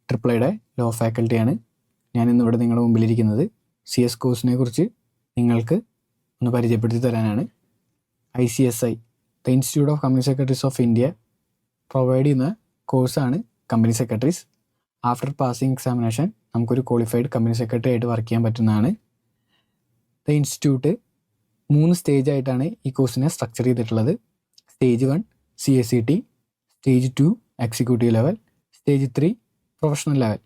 ട്രിപ്പിളയുടെ law ഫാക്കൽറ്റിയാണ്. ഞാനിന്നിവിടെ നിങ്ങളുടെ മുമ്പിലിരിക്കുന്നത് CS കോഴ്സിനെ കുറിച്ച് നിങ്ങൾക്ക് ഒന്ന് പരിചയപ്പെടുത്തി തരാനാണ്. ICSI the institute of company secretaries of India provide ചെയ്യുന്ന കോഴ്സാണ് company secretaries. After passing examination നമുക്കൊരു ക്വാളിഫൈഡ് കമ്പനി സെക്രട്ടറി ആയിട്ട് വർക്ക് ചെയ്യാൻ പറ്റുന്നതാണ്. ദ ഇൻസ്റ്റിറ്റ്യൂട്ട് 3 സ്റ്റേജായിട്ടാണ് ഈ കോഴ്സിനെ സ്ട്രക്ചർ ചെയ്തിട്ടുള്ളത്. Stage 1 CSET, stage 2 executive level, stage 3 professional level.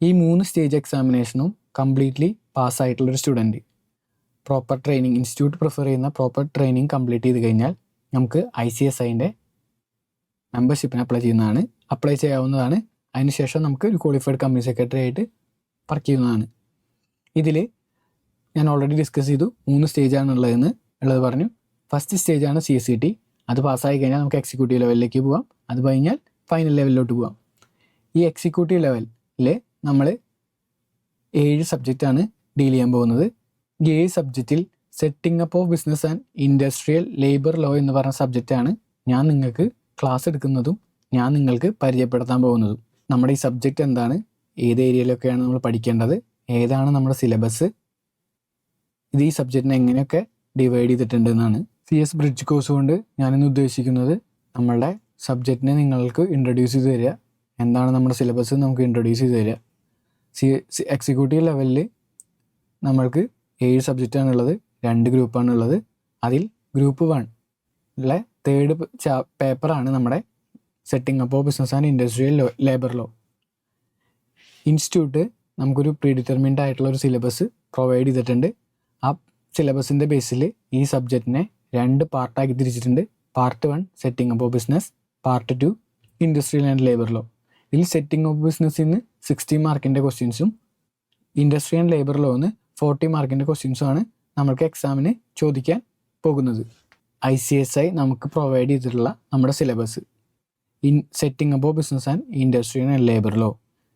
ഈ 3 സ്റ്റേജ് എക്സാമിനേഷനും കംപ്ലീറ്റ്ലി പാസ്സായിട്ടുള്ളൊരു student proper training, institute prefer ചെയ്യുന്ന പ്രോപ്പർ ട്രെയിനിങ് കംപ്ലീറ്റ് ചെയ്ത് കഴിഞ്ഞാൽ നമുക്ക് ICSIൻ്റെ മെമ്പർഷിപ്പിന് അപ്ലൈ ചെയ്യാവുന്നതാണ്. അതിനുശേഷം നമുക്ക് ഒരു ക്വാളിഫൈഡ് കമ്പനി സെക്രട്ടറി ആയിട്ട് വർക്ക് ചെയ്യുന്നതാണ്. ഇതിൽ ഞാൻ ഓൾറെഡി ഡിസ്കസ് ചെയ്തു 3 സ്റ്റേജാണ് ഉള്ളത് പറഞ്ഞു. ഫസ്റ്റ് സ്റ്റേജാണ് CSET. അത് പാസ്സായി കഴിഞ്ഞാൽ നമുക്ക് എക്സിക്യൂട്ടീവ് ലെവലിലേക്ക് പോകാം. അത് കഴിഞ്ഞാൽ ഫൈനൽ ലെവലിലോട്ട് പോകാം. ഈ എക്സിക്യൂട്ടീവ് ലെവലിൽ നമ്മൾ 7 സബ്ജക്റ്റാണ് ഡീൽ ചെയ്യാൻ പോകുന്നത്. ഈ 7 സബ്ജക്റ്റിൽ setting up of business and industrial labour law എന്ന് പറഞ്ഞ സബ്ജക്റ്റാണ് ഞാൻ നിങ്ങൾക്ക് ക്ലാസ് എടുക്കുന്നതും ഞാൻ നിങ്ങൾക്ക് പരിചയപ്പെടുത്താൻ പോകുന്നതും. നമ്മുടെ ഈ സബ്ജക്റ്റ് എന്താണ്, ഏത് ഏരിയയിലൊക്കെയാണ് നമ്മൾ പഠിക്കേണ്ടത്, ഏതാണ് നമ്മുടെ സിലബസ്, ഇത് ഈ സബ്ജക്റ്റിനെ എങ്ങനെയൊക്കെ ഡിവൈഡ് ചെയ്തിട്ടുണ്ട് എന്നാണ്. CS ബ്രിഡ്ജ് കോഴ്സ് കൊണ്ട് ഞാനിന്ന് ഉദ്ദേശിക്കുന്നത് നമ്മളുടെ സബ്ജക്റ്റിനെ നിങ്ങൾക്ക് ഇൻട്രൊഡ്യൂസ് ചെയ്ത് തരിക. എന്താണ് നമ്മുടെ സിലബസ് നമുക്ക് ഇൻട്രൊഡ്യൂസ് ചെയ്ത് തരിക. എക്സിക്യൂട്ടീവ് ലെവലിൽ നമ്മൾക്ക് 7 സബ്ജക്റ്റാണുള്ളത്, 2 ഗ്രൂപ്പാണുള്ളത്. അതിൽ ഗ്രൂപ്പ് 1 തേർഡ് പേപ്പറാണ് നമ്മുടെ setting up of business and industrial labour law. Institute നമുക്കൊരു പ്രീ ഡിറ്റർമിൻഡ് ആയിട്ടുള്ളൊരു സിലബസ് പ്രൊവൈഡ് ചെയ്തിട്ടുണ്ട്. ആ സിലബസിൻ്റെ ബേസിൽ ഈ സബ്ജക്റ്റിനെ 2 പാർട്ടാക്കി തിരിച്ചിട്ടുണ്ട്. Part 1 setting up of business, part 2 industrial and labour law. ഇതിൽ സെറ്റിംഗ് ഓഫ് ബിസിനസ്സിന് 60 മാർക്കിൻ്റെ ക്വസ്റ്റ്യൻസും ഇൻഡസ്ട്രിയൽ ആൻഡ് ലേബർ ലോന്ന് 40 മാർക്കിൻ്റെ ക്വസ്റ്റ്യൻസുമാണ് നമ്മൾക്ക് എക്സാമിന് ചോദിക്കാൻ പോകുന്നത്. ICSI നമുക്ക് പ്രൊവൈഡ് ചെയ്തിട്ടുള്ള നമ്മുടെ syllabus setting up of business and industrial and labour law.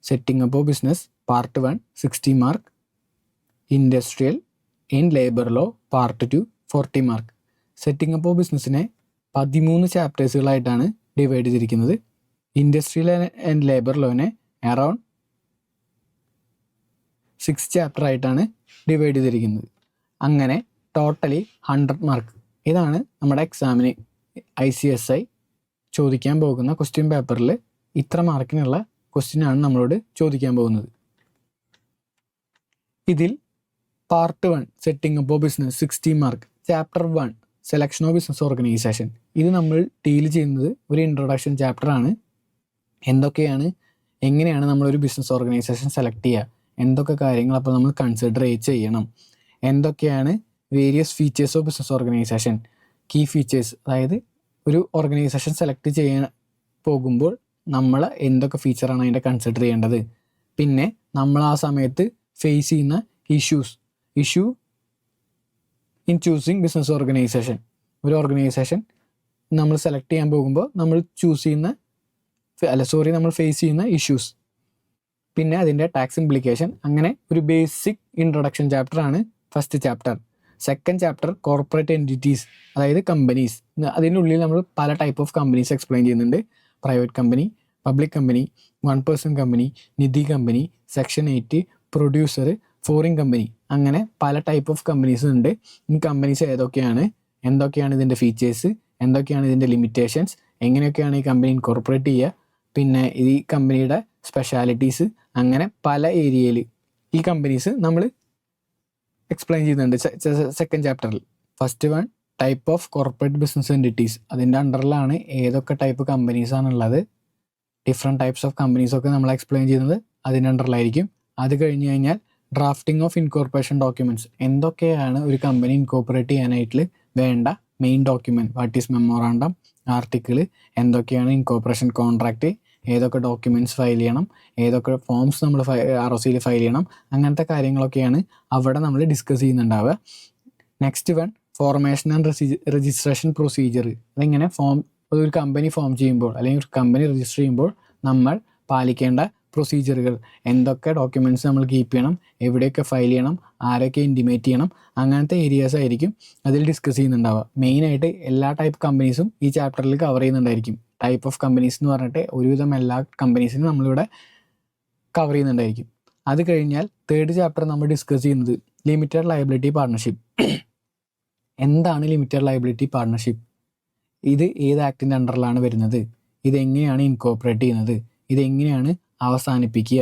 Setting up of business part 1 60 mark, industrial and labour law part 2 40 mark. Setting up of ബിസിനസ്സിനെ 13 ചാപ്റ്റേഴ്സുകളായിട്ടാണ് ഡിവൈഡ് ചെയ്തിരിക്കുന്നത്. ഇൻഡസ്ട്രിയൽ ആൻഡ് ലേബർ ലോനെ around 6 chapter ആയിട്ടാണ് divide ചെയ്തിരിക്കുന്നത്. അങ്ങനെ totally 100 mark. ഇതാണ് നമ്മുടെ എക്സാമിന് ICSI ചോദിക്കാൻ പോകുന്ന ക്വസ്റ്റ്യൻ പേപ്പറിൽ ഇത്ര മാർക്കിനുള്ള ക്വസ്റ്റ്യനാണ് നമ്മളോട് ചോദിക്കാൻ പോകുന്നത്. ഇതിൽ part 1 setting up of business 60 mark, chapter 1 selection of business organisation. ഇത് നമ്മൾ ഡീൽ ചെയ്യുന്നത് ഒരു ഇൻട്രൊഡക്ഷൻ ചാപ്റ്ററാണ്. എങ്ങനെയാണ് നമ്മളൊരു ബിസിനസ് ഓർഗനൈസേഷൻ സെലക്ട് ചെയ്യുക, എന്തൊക്കെ കാര്യങ്ങൾ അപ്പോൾ നമ്മൾ കൺസിഡർ ചെയ്യണം, എന്തൊക്കെയാണ് various features of business organisation, key features, അതായത് ഒരു ഓർഗനൈസേഷൻ സെലക്ട് ചെയ്യാൻ പോകുമ്പോൾ നമ്മൾ എന്തൊക്കെ ഫീച്ചറാണ് അതിൻ്റെ കൺസിഡർ ചെയ്യേണ്ടത്, പിന്നെ നമ്മൾ ആ സമയത്ത് ഫേസ് ചെയ്യുന്ന issue in choosing business organisation. ഒരു ഓർഗനൈസേഷൻ നമ്മൾ സെലക്ട് ചെയ്യാൻ പോകുമ്പോൾ നമ്മൾ ഫേസ് ചെയ്യുന്ന ഇഷ്യൂസ്, പിന്നെ അതിൻ്റെ ടാക്സ് ഇംപ്ലിക്കേഷൻ. അങ്ങനെ ഒരു ബേസിക് ഇൻട്രൊഡക്ഷൻ ചാപ്റ്ററാണ് first chapter. Second chapter corporate entities, അതായത് കമ്പനീസ്. അതിനുള്ളിൽ നമ്മൾ പല ടൈപ്പ് ഓഫ് കമ്പനീസ് എക്സ്പ്ലെയിൻ ചെയ്യുന്നുണ്ട്. Private company, public company, 1 person company, Nidhi company, section 8, producer, foreign company. അങ്ങനെ പല ടൈപ്പ് ഓഫ് കമ്പനീസ് ഉണ്ട്. ഈ കമ്പനീസ് എന്തൊക്കെയാണ് ഇതിൻ്റെ ഫീച്ചേഴ്സ്, എന്തൊക്കെയാണ് ഇതിൻ്റെ ലിമിറ്റേഷൻസ്, എങ്ങനെയൊക്കെയാണ് ഈ കമ്പനി ഇൻകോർപ്പറേറ്റ് ചെയ്യുക, പിന്നെ ഈ കമ്പനിയുടെ സ്പെഷ്യാലിറ്റീസ്, അങ്ങനെ പല ഏരിയയിൽ ഈ കമ്പനീസ് നമ്മൾ എക്സ്പ്ലെയിൻ ചെയ്യുന്നുണ്ട് സെക്കൻഡ് ചാപ്റ്ററിൽ. First 1 type of corporate business entities. അതിൻ്റെ അണ്ടറിലാണ് ഏതൊക്കെ ടൈപ്പ് കമ്പനീസാണുള്ളത്, ഡിഫറെൻറ്റ് ടൈപ്സ് ഓഫ് കമ്പനീസൊക്കെ നമ്മൾ എക്സ്പ്ലെയിൻ ചെയ്യുന്നത് അതിൻ്റെ അണ്ടറിലായിരിക്കും. അത് കഴിഞ്ഞ് കഴിഞ്ഞാൽ ഡ്രാഫ്റ്റിംഗ് ഓഫ് ഇൻകോർപ്പറേഷൻ ഡോക്യുമെൻറ്റ്സ്. എന്തൊക്കെയാണ് ഒരു കമ്പനി ഇൻകോർപ്പറേറ്റ് ചെയ്യാനായിട്ട് വേണ്ട main document, what is memorandum, article, എന്തൊക്കെയാണ് ഇൻകോർപ്പറേഷൻ കോൺട്രാക്റ്റ്, ഏതൊക്കെ ഡോക്യുമെൻറ്റ്സ് ഫയൽ ചെയ്യണം, ഏതൊക്കെ ഫോംസ് നമ്മൾ ROCയിൽ ഫയൽ ചെയ്യണം, അങ്ങനത്തെ കാര്യങ്ങളൊക്കെയാണ് അവിടെ നമ്മൾ ഡിസ്കസ് ചെയ്യുന്നുണ്ടാവുക. Next 1 formation and registration procedure. അതിങ്ങനെ ഒരു കമ്പനി ഫോം ചെയ്യുമ്പോൾ അല്ലെങ്കിൽ ഒരു കമ്പനി രജിസ്റ്റർ ചെയ്യുമ്പോൾ നമ്മൾ പാലിക്കേണ്ട പ്രൊസീജിയറുകൾ, എന്തൊക്കെ ഡോക്യുമെൻറ്റ്സ് നമ്മൾ കീപ്പ് ചെയ്യണം, എവിടെയൊക്കെ ഫയൽ ചെയ്യണം, ആരൊക്കെ ഇൻറ്റിമേറ്റ് ചെയ്യണം, അങ്ങനത്തെ ഏരിയാസ് ആയിരിക്കും അതിൽ ഡിസ്കസ് ചെയ്യുന്നുണ്ടാവുക. മെയിനായിട്ട് എല്ലാ ടൈപ്പ് കമ്പനീസും ഈ ചാപ്റ്ററിൽ കവർ ചെയ്യുന്നുണ്ടായിരിക്കും. ടൈപ്പ് ഓഫ് കമ്പനീസ് എന്ന് പറഞ്ഞിട്ട് ഒരുവിധം എല്ലാ കമ്പനീസിനും നമ്മളിവിടെ കവർ ചെയ്യുന്നുണ്ടായിരിക്കും. അത് കഴിഞ്ഞാൽ തേർഡ് ചാപ്റ്റർ നമ്മൾ ഡിസ്കസ് ചെയ്യുന്നത് ലിമിറ്റഡ് ലയബിലിറ്റി പാർട്ണർഷിപ്പ്. എന്താണ് ലിമിറ്റഡ് ലയബിലിറ്റി പാർട്ണർഷിപ്പ്? ഇത് ഏത് ആക്ടിൻ്റെ അണ്ടറിലാണ് വരുന്നത്? ഇതെങ്ങനെയാണ് ഇൻകോപ്പറേറ്റ് ചെയ്യുന്നത്? ഇതെങ്ങനെയാണ് അവസാനിപ്പിക്കുക?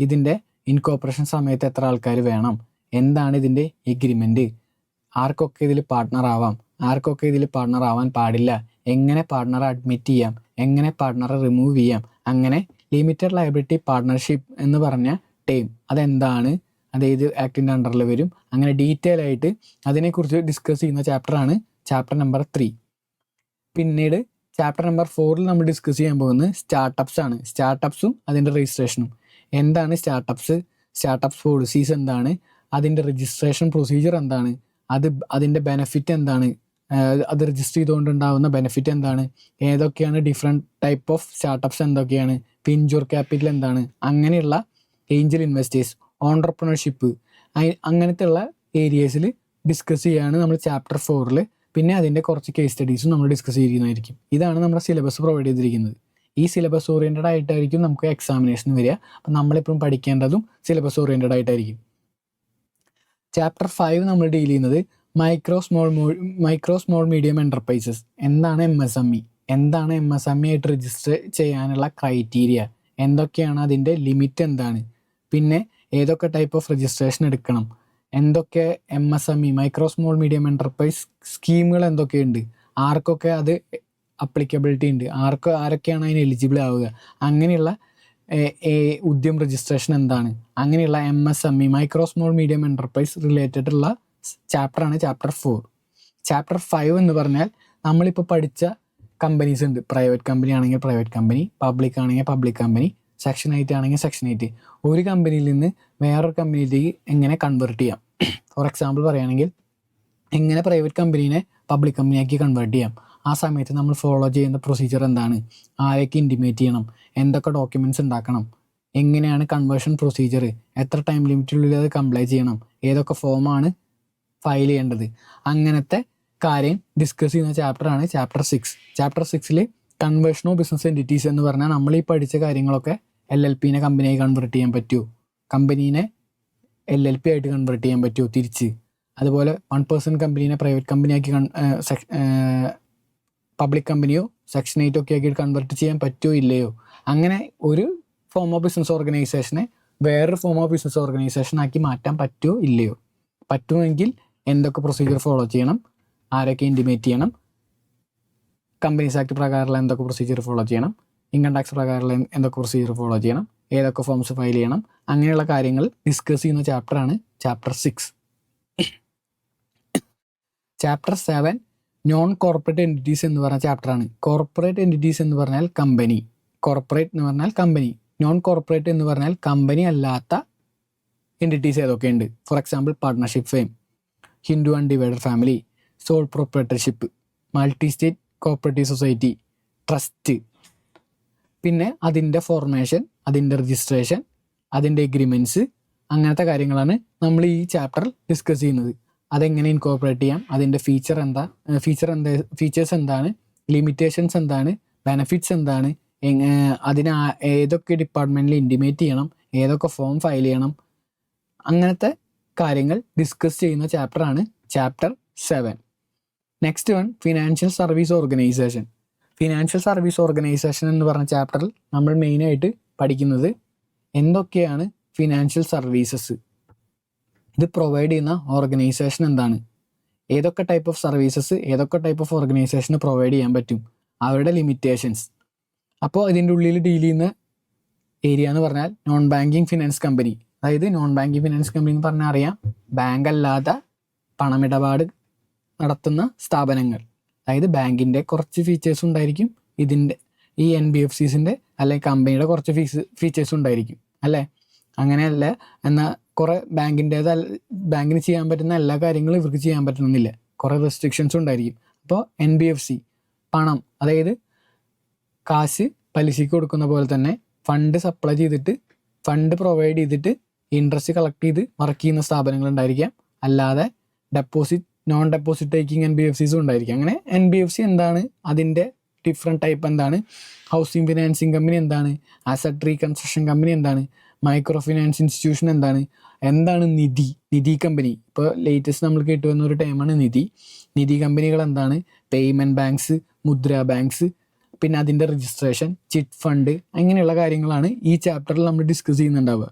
ഇതിൻ്റെ ഇൻകോപ്പറേഷൻ സമയത്ത് എത്ര ആൾക്കാർ വേണം? എന്താണ് ഇതിൻ്റെ എഗ്രിമെൻറ്റ്? ആർക്കൊക്കെ ഇതിൽ പാർട്ട്ണർ ആവാം, ആർക്കൊക്കെ ഇതിൽ പാർട്ട്ണർ ആവാൻ പാടില്ല, എങ്ങനെ പാർട്ട്ണറെ അഡ്മിറ്റ് ചെയ്യാം, എങ്ങനെ പാർട്ട്ണറെ റിമൂവ് ചെയ്യാം. അങ്ങനെ ലിമിറ്റഡ് ലയബിലിറ്റി പാർട്ട്ണർഷിപ്പ് എന്ന് പറഞ്ഞ ടേം അതെന്താണ്, അത് ഏത് ആക്ടിൻ്റെ അണ്ടറിൽ വരും, അങ്ങനെ ഡീറ്റെയിൽ ആയിട്ട് അതിനെക്കുറിച്ച് ഡിസ്കസ് ചെയ്യുന്ന ചാപ്റ്ററാണ് ചാപ്റ്റർ നമ്പർ 3. പിന്നീട് ചാപ്റ്റർ നമ്പർ 4 നമ്മൾ ഡിസ്കസ് ചെയ്യാൻ പോകുന്നത് സ്റ്റാർട്ടപ്സ് ആണ്. സ്റ്റാർട്ടപ്സും അതിൻ്റെ രജിസ്ട്രേഷനും. എന്താണ് സ്റ്റാർട്ടപ്സ്? സ്റ്റാർട്ടപ്സ് പോളിസീസ് എന്താണ്? അതിൻ്റെ രജിസ്ട്രേഷൻ പ്രൊസീജിയർ എന്താണ്? അതിൻ്റെ ബെനിഫിറ്റ് എന്താണ്? അത് രജിസ്റ്റർ ചെയ്തുകൊണ്ടുണ്ടാകുന്ന ബെനിഫിറ്റ് എന്താണ്? ഏതൊക്കെയാണ് ഡിഫറെൻറ്റ് ടൈപ്പ് ഓഫ് സ്റ്റാർട്ടപ്സ് എന്തൊക്കെയാണ്? വെഞ്ചർ ക്യാപിറ്റൽ എന്താണ്? അങ്ങനെയുള്ള ഏഞ്ചൽ ഇൻവെസ്റ്റേഴ്സ്, ഓൺടർപ്രണർഷിപ്പ്, അങ്ങനത്തെ ഉള്ള ഏരിയസിൽ ഡിസ്കസ് ചെയ്യുകയാണ് നമ്മൾ ചാപ്റ്റർ 4. പിന്നെ അതിൻ്റെ കുറച്ച് കേസ് സ്റ്റഡീസും നമ്മൾ ഡിസ്കസ് ചെയ്യുന്നതായിരിക്കും. ഇതാണ് നമ്മുടെ സിലബസ് പ്രൊവൈഡ് ചെയ്തിരിക്കുന്നത്. ഈ സിലബസ് ഓറിയൻറ്റഡ് ആയിട്ടായിരിക്കും നമുക്ക് എക്സാമിനേഷൻ വരിക. അപ്പം നമ്മളിപ്പം പഠിക്കേണ്ടതും സിലബസ് ഓറിയൻറ്റഡ് ആയിട്ടായിരിക്കും. ചാപ്റ്റർ 5 നമ്മൾ ഡീൽ ചെയ്യുന്നത് മൈക്രോ സ്മോൾ മീഡിയം എൻ്റർപ്രൈസസ്. എന്താണ് MSME? എന്താണ് MSME ആയിട്ട് രജിസ്റ്റർ ചെയ്യാനുള്ള ക്രൈറ്റീരിയ? എന്തൊക്കെയാണ് അതിൻ്റെ ലിമിറ്റ് എന്താണ്? പിന്നെ ഏതൊക്കെ ടൈപ്പ് ഓഫ് രജിസ്ട്രേഷൻ എടുക്കണം? എന്തൊക്കെ MSME micro small medium enterprise സ്കീമുകൾ എന്തൊക്കെയുണ്ട്? ആർക്കൊക്കെ അത് അപ്ലിക്കബിലിറ്റി ഉണ്ട്? ആരൊക്കെയാണ് അതിന് എലിജിബിൾ ആവുക? അങ്ങനെയുള്ള ഉദ്യം രജിസ്ട്രേഷൻ എന്താണ്? അങ്ങനെയുള്ള MSME micro small medium enterprise related ഉള്ള ചാപ്റ്ററാണ് ചാപ്റ്റർ 4. ചാപ്റ്റർ 5 എന്ന് പറഞ്ഞാൽ നമ്മളിപ്പോൾ പഠിച്ച കമ്പനീസ് ഉണ്ട്. പ്രൈവറ്റ് കമ്പനി ആണെങ്കിൽ പ്രൈവറ്റ് കമ്പനി, പബ്ലിക് ആണെങ്കിൽ പബ്ലിക് കമ്പനി, സെക്ഷൻ 8 ആണെങ്കിൽ സെക്ഷൻ 8. ഒരു കമ്പനിയിൽ നിന്ന് വേറൊരു കമ്പനിയിലേക്ക് എങ്ങനെ കൺവേർട്ട് ചെയ്യാം? ഫോർ എക്സാമ്പിൾ പറയുകയാണെങ്കിൽ എങ്ങനെ പ്രൈവറ്റ് കമ്പനീനെ പബ്ലിക് കമ്പനിയാക്കി കൺവേർട്ട് ചെയ്യാം? ആ സമയത്ത് നമ്മൾ ഫോളോ ചെയ്യുന്ന പ്രൊസീജിയർ എന്താണ്? ആരൊക്കെ ഇൻറ്റിമേറ്റ് ചെയ്യണം? എന്തൊക്കെ ഡോക്യുമെൻറ്റ്സ് ഉണ്ടാക്കണം? എങ്ങനെയാണ് കൺവേർഷൻ പ്രൊസീജിയർ? എത്ര ടൈം ലിമിറ്റിനുള്ളിൽ അത് കംപ്ലൈ ചെയ്യണം? ഏതൊക്കെ ഫോമാണ് ഫയൽ ചെയ്യേണ്ടത്? അങ്ങനത്തെ കാര്യം ഡിസ്കസ് ചെയ്യുന്ന ചാപ്റ്ററാണ് chapter 6. Chapter 6 conversion of business entities എന്ന് പറഞ്ഞാൽ നമ്മൾ ഈ പഠിച്ച കാര്യങ്ങളൊക്കെ LLPനെ കമ്പനിയായി കൺവേർട്ട് ചെയ്യാൻ പറ്റുമോ? കമ്പനീനെ LLP ആയിട്ട് കൺവേർട്ട് ചെയ്യാൻ പറ്റുമോ തിരിച്ച്? അതുപോലെ 1% കമ്പനീനെ പ്രൈവറ്റ് കമ്പനിയാക്കി പബ്ലിക് കമ്പനിയോ സെക്ഷൻ 8 ഒക്കെ ആക്കി കൺവേർട്ട് ചെയ്യാൻ പറ്റുമോ ഇല്ലയോ? അങ്ങനെ ഒരു ഫോം ഓഫ് ബിസിനസ് ഓർഗനൈസേഷനെ വേറൊരു ഫോം ഓഫ് ബിസിനസ് ഓർഗനൈസേഷൻ ആക്കി മാറ്റാൻ പറ്റുമോ ഇല്ലയോ? പറ്റുമെങ്കിൽ എന്തൊക്കെ പ്രൊസീജിയർ ഫോളോ ചെയ്യണം? ആരൊക്കെ ഇൻറ്റിമേറ്റ് ചെയ്യണം? കമ്പനീസ് ആക്ട് പ്രകാരമുള്ള എന്തൊക്കെ പ്രൊസീജിയർ ഫോളോ ചെയ്യണം? ഇൻകം ടാക്സ് പ്രകാരമുള്ള എന്തൊക്കെ പ്രൊസീജിയർ ഫോളോ ചെയ്യണം? ഏതൊക്കെ ഫോംസ് ഫയൽ ചെയ്യണം? അങ്ങനെയുള്ള കാര്യങ്ങൾ ഡിസ്കസ് ചെയ്യുന്ന ചാപ്റ്ററാണ് chapter 6. Chapter 7 non corporate entities എന്ന് പറഞ്ഞ ചാപ്റ്ററാണ്. കോർപ്പറേറ്റ് എൻറ്റിറ്റീസ് എന്ന് പറഞ്ഞാൽ കമ്പനി, കോർപ്പറേറ്റ് എന്ന് പറഞ്ഞാൽ കമ്പനി, നോൺ കോർപ്പറേറ്റ് എന്ന് പറഞ്ഞാൽ കമ്പനി അല്ലാത്ത എൻറ്റിറ്റീസ് ഏതൊക്കെയുണ്ട്? For example partnership firm, Hindu undivided family, sole proprietorship, multi state cooperative society, trust. പിന്നെ അതിൻ്റെ ഫോർമേഷൻ, അതിൻ്റെ രജിസ്ട്രേഷൻ, അതിൻ്റെ എഗ്രിമെൻറ്റ്സ്, അങ്ങനത്തെ കാര്യങ്ങളാണ് നമ്മൾ ഈ ചാപ്റ്ററിൽ ഡിസ്കസ് ചെയ്യുന്നത്. അതെങ്ങനെ ഇൻകോർപ്പറേറ്റ് ചെയ്യാം, അതിൻ്റെ ഫീച്ചേഴ്സ് എന്താണ്, ലിമിറ്റേഷൻസ് എന്താണ്, ബെനഫിറ്റ്സ് എന്താണ്, അതിന് ഏതൊക്കെ ഡിപ്പാർട്ട്മെൻറ്റിൽ ഇൻറ്റിമേറ്റ് ചെയ്യണം, ഏതൊക്കെ ഫോം ഫയൽ ചെയ്യണം, അങ്ങനത്തെ കാര്യങ്ങൾ ഡിസ്കസ് ചെയ്യുന്ന ചാപ്റ്ററാണ് chapter 7. Next one financial service organisation. Financial service organisation എന്ന് പറഞ്ഞ ചാപ്റ്ററിൽ നമ്മൾ മെയിനായിട്ട് പഠിക്കുന്നത് എന്തൊക്കെയാണ് ഫിനാൻഷ്യൽ സർവീസസ്, ഇത് പ്രൊവൈഡ് ചെയ്യുന്ന ഓർഗനൈസേഷൻ എന്താണ്, ഏതൊക്കെ ടൈപ്പ് ഓഫ് സർവീസസ് ഏതൊക്കെ ടൈപ്പ് ഓഫ് ഓർഗനൈസേഷന് പ്രൊവൈഡ് ചെയ്യാൻ പറ്റും, അവരുടെ ലിമിറ്റേഷൻസ്. അപ്പോൾ ഇതിൻ്റെ ഉള്ളിൽ ഡീൽ ചെയ്യുന്ന ഏരിയ എന്ന് പറഞ്ഞാൽ നോൺ ബാങ്കിങ് ഫിനാൻസ് കമ്പനി. അതായത് നോൺ ബാങ്കിങ് ഫിനാൻസ് കമ്പനി എന്ന് പറഞ്ഞാൽ അറിയാം, ബാങ്ക് അല്ലാത്ത പണമിടപാട് നടത്തുന്ന സ്ഥാപനങ്ങൾ. അതായത് ബാങ്കിൻ്റെ കുറച്ച് ഫീച്ചേഴ്സ് ഉണ്ടായിരിക്കും, ഇതിൻ്റെ ഈ NBFCസിൻ്റെ അല്ലെങ്കിൽ കമ്പനിയുടെ കുറച്ച് ഫീച്ചേഴ്സ് ഉണ്ടായിരിക്കും അല്ലേ? അങ്ങനെയല്ല, എന്നാൽ കുറേ ബാങ്കിന് ചെയ്യാൻ പറ്റുന്ന എല്ലാ കാര്യങ്ങളും ഇവർക്ക് ചെയ്യാൻ പറ്റണമെന്നില്ല, കുറേ റെസ്ട്രിക്ഷൻസ് ഉണ്ടായിരിക്കും. അപ്പോൾ NBFC പണം, അതായത് കാശ് പലിശയ്ക്ക് കൊടുക്കുന്ന പോലെ തന്നെ ഫണ്ട് സപ്ലൈ ചെയ്തിട്ട് ഫണ്ട് പ്രൊവൈഡ് ചെയ്തിട്ട് ഇൻട്രസ്റ്റ് കളക്ട് ചെയ്ത് വർക്ക് ചെയ്യുന്ന സ്ഥാപനങ്ങൾ ഉണ്ടായിരിക്കാം. അല്ലാതെ നോൺ ഡെപ്പോസിറ്റ് ടേക്കിംഗ് NBFCസും ഉണ്ടായിരിക്കും. അങ്ങനെ NBFC എന്താണ്, അതിൻ്റെ ഡിഫറെൻറ്റ് ടൈപ്പ് എന്താണ്, ഹൗസിംഗ് ഫിനാൻസിങ് കമ്പനി എന്താണ്, അസറ്റ് റീകൺസ്ട്രക്ഷൻ കമ്പനി എന്താണ്, മൈക്രോ ഫിനാൻസ് ഇൻസ്റ്റിറ്റ്യൂഷൻ എന്താണ് നിധി കമ്പനി. ഇപ്പോൾ ലേറ്റസ്റ്റ് നമ്മൾ കേട്ടുവന്ന ഒരു ടൈമാണ് നിധി കമ്പനികൾ എന്താണ്, പേയ്മെൻറ്റ് ബാങ്ക്സ്, മുദ്ര ബാങ്ക്സ്, പിന്നെ അതിൻ്റെ രജിസ്ട്രേഷൻ, ചിറ്റ് ഫണ്ട്, അങ്ങനെയുള്ള കാര്യങ്ങളാണ് ഈ ചാപ്റ്ററിൽ നമ്മൾ ഡിസ്കസ് ചെയ്യുന്നുണ്ടാവുക.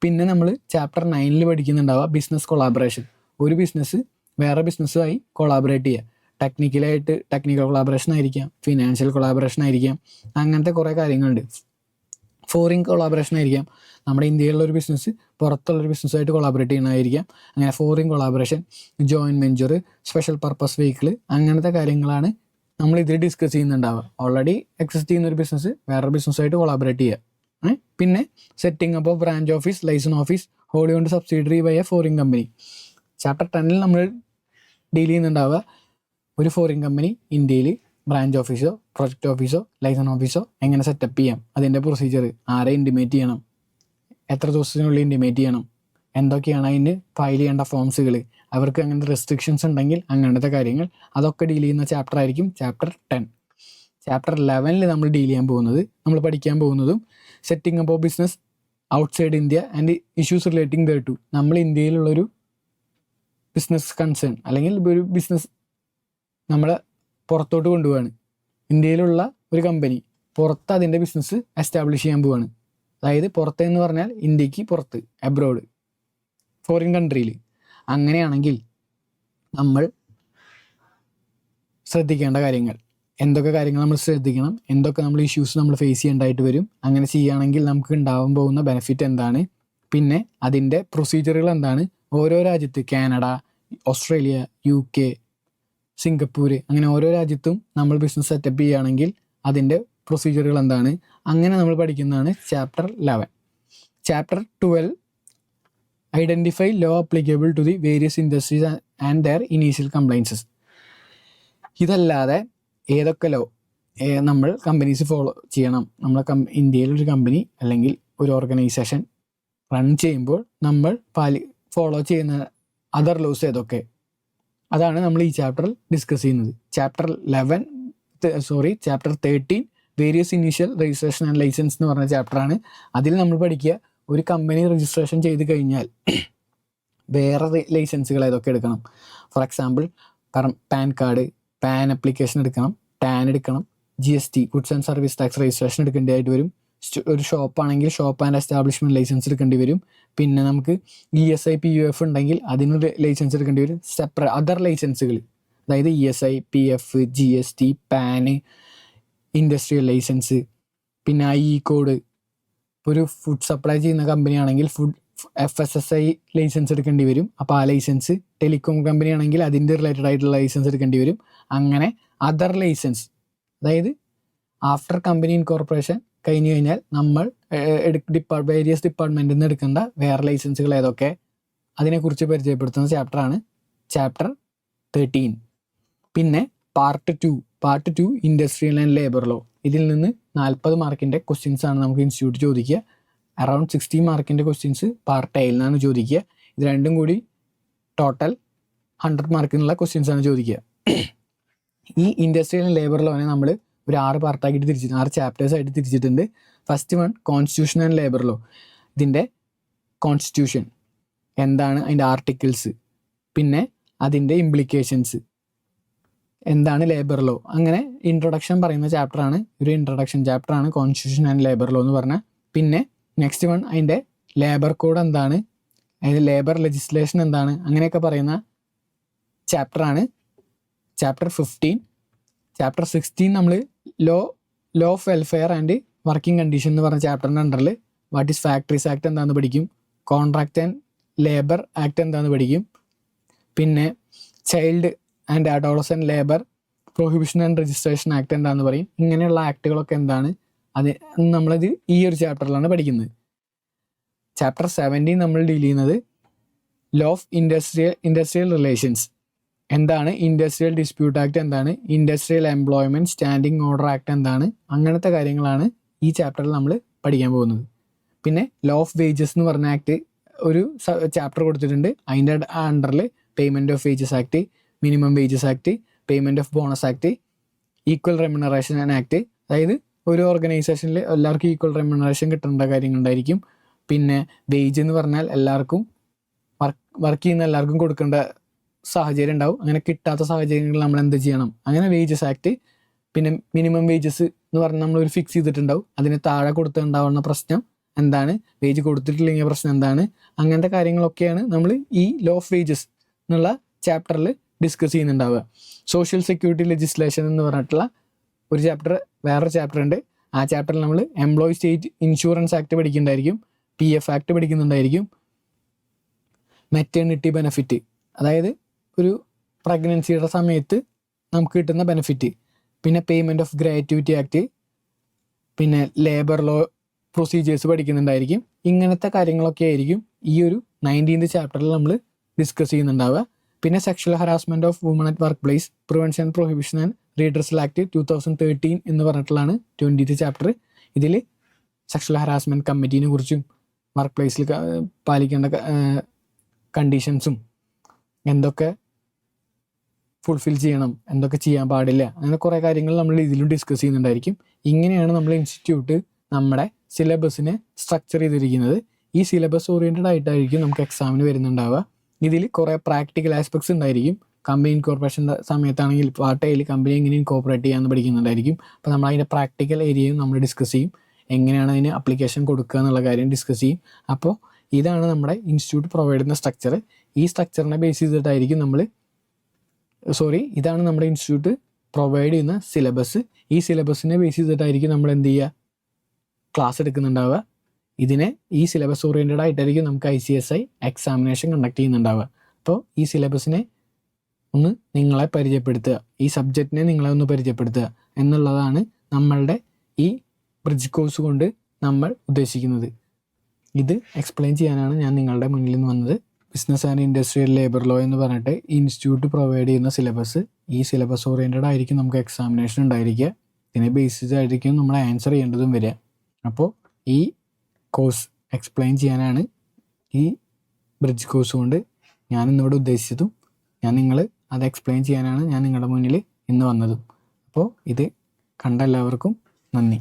പിന്നെ നമ്മൾ ചാപ്റ്റർ 9 പഠിക്കുന്നുണ്ടാവുക ബിസിനസ് കൊളാബറേഷൻ. ഒരു ബിസിനസ് വേറെ ബിസിനസ്സുമായി കൊളാബറേറ്റ് ചെയ്യുക. ടെക്നിക്കൽ കൊളാബറേഷൻ ആയിരിക്കാം, ഫിനാൻഷ്യൽ കൊളാബറേഷൻ ആയിരിക്കാം, അങ്ങനത്തെ കുറേ കാര്യങ്ങളുണ്ട്. ഫോറിൻ കൊളാബറേഷൻ ആയിരിക്കാം, നമ്മുടെ ഇന്ത്യയിലുള്ള ഒരു ബിസിനസ് പുറത്തുള്ളൊരു ബിസിനസ്സുമായിട്ട് കൊളാബറേറ്റ് ചെയ്യുന്നതായിരിക്കാം. അങ്ങനെ foreign collaboration, joint venture, special purpose vehicle, അങ്ങനത്തെ കാര്യങ്ങളാണ് നമ്മൾ ഇതിൽ ഡിസ്കസ് ചെയ്യുന്നുണ്ടാവുക. ഓൾറെഡി എക്സിസ്റ്റ് ചെയ്യുന്ന ഒരു ബിസിനസ് വേറൊരു ബിസിനസ്സായിട്ട് കൊളാബറേറ്റ് ചെയ്യുക. പിന്നെ setting up of branch office, licence office, wholly owned subsidiary by a foreign company. Chapter 10 നമ്മൾ ഡീൽ ചെയ്യുന്നുണ്ടാവുക ഒരു ഫോറിൻ കമ്പനി ഇന്ത്യയിൽ ബ്രാഞ്ച് ഓഫീസോ പ്രൊജക്റ്റ് ഓഫീസോ ലൈസൻസ് ഓഫീസോ എങ്ങനെ സെറ്റപ്പ് ചെയ്യാം, അതിൻ്റെ പ്രൊസീജിയർ, ആരെ ഇൻറ്റിമേറ്റ് ചെയ്യണം, എത്ര ദിവസത്തിനുള്ളിൽ ഇൻറ്റിമേറ്റ് ചെയ്യണം, എന്തൊക്കെയാണ് അതിന് ഫയൽ ചെയ്യേണ്ട ഫോംസുകൾ, അവർക്ക് അങ്ങനത്തെ റെസ്ട്രിക്ഷൻസ് ഉണ്ടെങ്കിൽ അങ്ങനത്തെ കാര്യങ്ങൾ, അതൊക്കെ ഡീൽ ചെയ്യുന്ന ചാപ്റ്റർ ആയിരിക്കും ചാപ്റ്റർ 10. ചാപ്റ്റർ 11 നമ്മൾ പഠിക്കാൻ പോകുന്നതും setting up of business outside India and issues relating thereto. നമ്മൾ ഇന്ത്യയിലുള്ളൊരു ബിസിനസ് കൺസേൺ അല്ലെങ്കിൽ ഒരു ബിസിനസ് നമ്മൾ പുറത്തോട്ട് കൊണ്ടുപോവാണ്. ഇന്ത്യയിലുള്ള ഒരു കമ്പനി പുറത്ത് അതിൻ്റെ ബിസിനസ് എസ്റ്റാബ്ലിഷ് ചെയ്യാൻ പോവാണ്. അതായത് പുറത്തെന്ന് പറഞ്ഞാൽ ഇന്ത്യക്ക് പുറത്ത്, അബ്രോഡ്, ഫോറിൻ കൺട്രിയിൽ. അങ്ങനെയാണെങ്കിൽ നമ്മൾ ശ്രദ്ധിക്കേണ്ട കാര്യങ്ങൾ, എന്തൊക്കെ കാര്യങ്ങൾ നമ്മൾ ശ്രദ്ധിക്കണം, എന്തൊക്കെ നമ്മൾ ഇഷ്യൂസ് നമ്മൾ ഫേസ് ചെയ്യേണ്ടതായിട്ട് വരും, അങ്ങനെ ചെയ്യുകയാണെങ്കിൽ നമുക്ക് ഉണ്ടാവാൻ പോകുന്ന ബെനിഫിറ്റ് എന്താണ്, പിന്നെ അതിൻ്റെ പ്രൊസീജിയറുകൾ എന്താണ്, ഓരോ രാജ്യത്ത് കാനഡ, ഓസ്ട്രേലിയ, UK, സിംഗപ്പൂർ, അങ്ങനെ ഓരോ രാജ്യത്തും നമ്മൾ ബിസിനസ് സെറ്റപ്പ് ചെയ്യുകയാണെങ്കിൽ അതിൻ്റെ പ്രൊസീജിയറുകൾ എന്താണ്, അങ്ങനെ നമ്മൾ പഠിക്കുന്നതാണ് chapter 11. Chapter 12 identify law applicable to the various industries and their initial compliances. ഇതല്ലാതെ ഏതൊക്കെ ലോ നമ്മൾ കമ്പനീസ് ഫോളോ ചെയ്യണം, നമ്മളെ ഇന്ത്യയിലൊരു കമ്പനി അല്ലെങ്കിൽ ഒരു ഓർഗനൈസേഷൻ റൺ ചെയ്യുമ്പോൾ നമ്മൾ ഫോളോ ചെയ്യുന്ന അതർ ലോസ് ഏതൊക്കെ, അതാണ് നമ്മൾ ഈ ചാപ്റ്ററിൽ ഡിസ്കസ് ചെയ്യുന്നത്. Chapter 13 various initial registration and licence എന്ന് പറഞ്ഞ ചാപ്റ്ററാണ്. അതിൽ നമ്മൾ പഠിക്കുക ഒരു കമ്പനി രജിസ്ട്രേഷൻ ചെയ്ത് കഴിഞ്ഞാൽ വേറെ ലൈസൻസുകൾ ഏതൊക്കെ എടുക്കണം. For example PAN card, PAN application എടുക്കണം, ടാൻ എടുക്കണം, GST goods and service tax registration എടുക്കേണ്ടതായിട്ട് വരും. ഒരു ഷോപ്പാണെങ്കിൽ ഷോപ്പ് ആൻഡ് എസ്റ്റാബ്ലിഷ്മെൻറ്റ് ലൈസൻസ് എടുക്കേണ്ടി വരും. പിന്നെ നമുക്ക് ESI PUF ഉണ്ടെങ്കിൽ അതിന് ലൈസൻസ് എടുക്കേണ്ടി വരും. സെപ്പറേറ്റ് അതർ ലൈസൻസുകൾ, അതായത് ESI PF GST PAN, industrial licence, പിന്നെ IE കോഡ്. ഒരു ഫുഡ് സപ്ലൈ ചെയ്യുന്ന കമ്പനിയാണെങ്കിൽ FSSAI ലൈസൻസ് എടുക്കേണ്ടി വരും. അപ്പോൾ ആ ലൈസൻസ്, ടെലികോം കമ്പനി ആണെങ്കിൽ അതിൻ്റെ റിലേറ്റഡ് ആയിട്ടുള്ള ലൈസൻസ് എടുക്കേണ്ടി വരും. അങ്ങനെ അതർ ലൈസൻസ്, അതായത് ആഫ്റ്റർ കമ്പനി ഇൻകോർപ്പറേഷൻ കഴിഞ്ഞ് കഴിഞ്ഞാൽ നമ്മൾ വേരിയസ് ഡിപ്പാർട്ട്മെൻറ്റിൽ നിന്ന് എടുക്കേണ്ട വേറെ ലൈസൻസുകൾ ഏതൊക്കെ, അതിനെക്കുറിച്ച് പരിചയപ്പെടുത്തുന്ന ചാപ്റ്ററാണ് ചാപ്റ്റർ 13. പിന്നെ part 2 industrial and labour law. ഇതിൽ നിന്ന് 40 മാർക്കിൻ്റെ ക്വസ്റ്റ്യൻസ് ആണ് നമുക്ക് ഇൻസ്റ്റിറ്റ്യൂട്ട് ചോദിക്കുക. അറൗണ്ട് 60 മാർക്കിൻ്റെ ക്വസ്റ്റ്യൻസ് പാർട്ട് A നിന്നാണ് ചോദിക്കുക. ഇത് രണ്ടും കൂടി ടോട്ടൽ 100 മാർക്കിനുള്ള ക്വസ്റ്റ്യൻസ് ആണ് ചോദിക്കുക. ഈ ഇൻഡസ്ട്രിയൽ ആൻഡ് ലേബർ ലോനെ നമ്മൾ ഒരു 6 പാർട്ടാക്കിയിട്ട് 6 ചാപ്റ്റേഴ്സ് ആയിട്ട് തിരിച്ചിട്ടുണ്ട്. First one constitution and labour law. ഇതിൻ്റെ കോൺസ്റ്റിറ്റ്യൂഷൻ എന്താണ്, അതിൻ്റെ ആർട്ടിക്കിൾസ്, പിന്നെ അതിൻ്റെ ഇംപ്ലിക്കേഷൻസ്, എന്താണ് ലേബർ ലോ, അങ്ങനെ ഇൻട്രൊഡക്ഷൻ പറയുന്ന ചാപ്റ്ററാണ്. ഒരു ഇൻട്രൊഡക്ഷൻ ചാപ്റ്ററാണ് കോൺസ്റ്റിറ്റ്യൂഷൻ ആൻഡ് ലേബർ ലോ എന്ന് പറഞ്ഞാൽ. പിന്നെ നെക്സ്റ്റ് വൺ അതിൻ്റെ ലേബർ കോഡ് എന്താണ്, അതിൻ്റെ ലേബർ ലെജിസ്ലേഷൻ എന്താണ്, അങ്ങനെയൊക്കെ പറയുന്ന ചാപ്റ്ററാണ് ചാപ്റ്റർ 15. ചാപ്റ്റർ 16 നമ്മൾ law of welfare and working condition എന്ന് പറഞ്ഞ ചാപ്റ്ററിൻ്റെ അണ്ടറിൽ വാട്ട് ഈസ് ഫാക്ടറീസ് ആക്ട് എന്താണെന്ന് പഠിക്കും, കോൺട്രാക്ട് ആൻഡ് ലേബർ ആക്ട് എന്താണെന്ന് പഠിക്കും, പിന്നെ child and adolescent labour prohibition and registration act എന്താണെന്ന് പറയും. ഇങ്ങനെയുള്ള ആക്ടുകളൊക്കെ എന്താണ്, അത് നമ്മളത് ഈ ഒരു ചാപ്റ്ററിലാണ് പഠിക്കുന്നത്. ചാപ്റ്റർ 17 നമ്മൾ ഡീൽ ചെയ്യുന്നത് ലോ ഓഫ് ഇൻഡസ്ട്രിയൽ റിലേഷൻസ്. എന്താണ് ഇൻഡസ്ട്രിയൽ ഡിസ്പ്യൂട്ട് ആക്ട്, എന്താണ് industrial employment standing order act എന്താണ്, അങ്ങനത്തെ കാര്യങ്ങളാണ് ഈ ചാപ്റ്ററിൽ നമ്മൾ പഠിക്കാൻ പോകുന്നത്. പിന്നെ ലോ ഓഫ് വേജസ് എന്ന് പറഞ്ഞ ആക്ട് ഒരു ചാപ്റ്റർ കൊടുത്തിട്ടുണ്ട്. അതിൻ്റെ അണ്ടറിൽ payment of wages act, minimum wages act, payment of bonus act, equal remuneration act, അതായത് ഒരു ഓർഗനൈസേഷനിൽ എല്ലാവർക്കും ഈക്വൽ റെമ്യൂണറേഷൻ കിട്ടേണ്ട കാര്യങ്ങളുണ്ടായിരിക്കും. പിന്നെ വേജ് എന്ന് പറഞ്ഞാൽ എല്ലാവർക്കും വർക്ക് ചെയ്യുന്ന എല്ലാവർക്കും കൊടുക്കേണ്ട സാഹചര്യം ഉണ്ടാവും. അങ്ങനെ കിട്ടാത്ത സാഹചര്യങ്ങളിൽ നമ്മൾ എന്ത് ചെയ്യണം? അങ്ങനെ വേജസ് ആക്ട്, പിന്നെ മിനിമം വേജസ് എന്ന് പറഞ്ഞാൽ നമ്മളൊരു ഫിക്സ് ചെയ്തിട്ടുണ്ടാവും. അതിന് താഴെ കൊടുത്തുണ്ടാവുന്ന പ്രശ്നം എന്താണ്, വേജ് കൊടുത്തിട്ടില്ലെങ്കിൽ പ്രശ്നം എന്താണ്, അങ്ങനത്തെ കാര്യങ്ങളൊക്കെയാണ് നമ്മൾ ഈ ലോ ഓഫ് വേജസ് എന്നുള്ള ചാപ്റ്ററിൽ ഡിസ്കസ് ചെയ്യുന്നുണ്ടാവുക. സോഷ്യൽ സെക്യൂരിറ്റി ലെജിസ്ലേഷൻ എന്ന് പറഞ്ഞിട്ടുള്ള ഒരു ചാപ്റ്റർ, വേറൊരു ചാപ്റ്റർ ഉണ്ട്. ആ ചാപ്റ്ററിൽ നമ്മൾ എംപ്ലോയി സ്റ്റേറ്റ് ഇൻഷുറൻസ് ആക്ട് പഠിക്കുന്നുണ്ടായിരിക്കും, PF ആക്ട് പഠിക്കുന്നുണ്ടായിരിക്കും, മെറ്റേണിറ്റി ബെനിഫിറ്റ്, അതായത് ഒരു പ്രഗ്നൻസിയുടെ സമയത്ത് നമുക്ക് കിട്ടുന്ന ബെനിഫിറ്റ്, പിന്നെ പേയ്മെൻറ്റ് ഓഫ് ഗ്രാറ്റുവിറ്റി ആക്ട്, പിന്നെ ലേബർ ലോ പ്രൊസീജിയേഴ്സ് പഠിക്കുന്നുണ്ടായിരിക്കും. ഇങ്ങനത്തെ കാര്യങ്ങളൊക്കെ ആയിരിക്കും ഈ ഒരു 19th ചാപ്റ്ററിൽ നമ്മൾ ഡിസ്കസ് ചെയ്യുന്നുണ്ടാവുക. പിന്നെ sexual harassment of woman at work place, prevention prohibition and redressal act 2013 എന്ന് പറഞ്ഞിട്ടുള്ളതാണ് 20th ചാപ്റ്റർ. ഇതിൽ സെക്ഷൽ ഹറാസ്മെൻറ്റ് കമ്മിറ്റീനെ കുറിച്ചും വർക്ക് പ്ലേസിൽ പാലിക്കേണ്ട കണ്ടീഷൻസും എന്തൊക്കെ ഫുൾഫിൽ ചെയ്യണം, എന്തൊക്കെ ചെയ്യാൻ പാടില്ല, അങ്ങനെ കുറേ കാര്യങ്ങൾ നമ്മൾ ഇതിലും ഡിസ്കസ് ചെയ്യുന്നുണ്ടായിരിക്കും. ഇങ്ങനെയാണ് നമ്മൾ ഇൻസ്റ്റിറ്റ്യൂട്ട് നമ്മുടെ സിലബസിനെ സ്ട്രക്ചർ ചെയ്തിരിക്കുന്നത്. ഈ സിലബസ് ഓറിയൻറ്റഡ് ആയിട്ടായിരിക്കും നമുക്ക് എക്സാമിന് വരുന്നുണ്ടാവുക. ഇതിൽ കുറേ പ്രാക്ടിക്കൽ ആസ്പെക്ട്സ് ഉണ്ടായിരിക്കും. കമ്പനി ഇൻകോർപ്പറേഷൻ്റെ സമയത്താണെങ്കിൽ പാർട്ട് എയിൽ കമ്പനി എങ്ങനെ ഇൻകോർപ്പറേറ്റ് ചെയ്യാമെന്ന് പഠിക്കുന്നുണ്ടായിരിക്കും. അപ്പോൾ നമ്മൾ അതിൻ്റെ പ്രാക്ടിക്കൽ ഏരിയയും നമ്മൾ ഡിസ്കസ് ചെയ്യും, എങ്ങനെയാണ് അതിന് അപ്ലിക്കേഷൻ കൊടുക്കുക എന്നുള്ള കാര്യം ഡിസ്കസ് ചെയ്യും. അപ്പോൾ ഇതാണ് നമ്മുടെ ഇൻസ്റ്റിറ്റ്യൂട്ട് പ്രൊവൈഡ് ചെയ്യുന്ന സ്ട്രക്ചർ. ഈ സ്ട്രക്ചറിനെ ബേസ് ചെയ്തിട്ടായിരിക്കും ഇതാണ് നമ്മുടെ ഇൻസ്റ്റിറ്റ്യൂട്ട് പ്രൊവൈഡ് ചെയ്യുന്ന സിലബസ്. ഈ സിലബസിനെ ബേസ് ചെയ്തിട്ടായിരിക്കും നമ്മൾ എന്ത് ചെയ്യുക, ക്ലാസ് എടുക്കുന്നുണ്ടാവുക. ഈ സിലബസ് ഓറിയൻറ്റഡ് ആയിട്ടായിരിക്കും നമുക്ക് ICSI എക്സാമിനേഷൻ കണ്ടക്ട് ചെയ്യുന്നുണ്ടാവുക. അപ്പോൾ ഈ സിലബസിനെ ഒന്ന് നിങ്ങളെ പരിചയപ്പെടുത്തുക, ഈ സബ്ജക്റ്റിനെ നിങ്ങളെ ഒന്ന് പരിചയപ്പെടുത്തുക എന്നുള്ളതാണ് നമ്മളുടെ ഈ ബ്രിഡ്ജ് കോഴ്സ് കൊണ്ട് നമ്മൾ ഉദ്ദേശിക്കുന്നത്. ഇത് എക്സ്പ്ലെയിൻ ചെയ്യാനാണ് ഞാൻ നിങ്ങളുടെ മുന്നിൽ നിന്ന് വന്നത്. Business and industrial labour law എന്ന് പറഞ്ഞിട്ട് ഇൻസ്റ്റിറ്റ്യൂട്ട് പ്രൊവൈഡ് ചെയ്യുന്ന സിലബസ്, ഈ സിലബസ് ഓറിയൻറ്റഡ് ആയിരിക്കും നമുക്ക് എക്സാമിനേഷൻ ഉണ്ടായിരിക്കുക. ഇതിനെ ബേസിസ് ആയിരിക്കും നമ്മൾ ആൻസർ ചെയ്യേണ്ടതും വരിക. അപ്പോൾ ഈ കോഴ്സ് എക്സ്പ്ലെയിൻ ചെയ്യാനാണ് ഈ ബ്രിഡ്ജ് കോഴ്സ് കൊണ്ട് ഞാൻ ഇന്നിവിടെ ഉദ്ദേശിച്ചതും അത് എക്സ്പ്ലെയിൻ ചെയ്യാനാണ് ഞാൻ നിങ്ങളുടെ മുന്നിൽ ഇന്ന് വന്നതും. അപ്പോൾ ഇത് കണ്ട എല്ലാവർക്കും നന്ദി.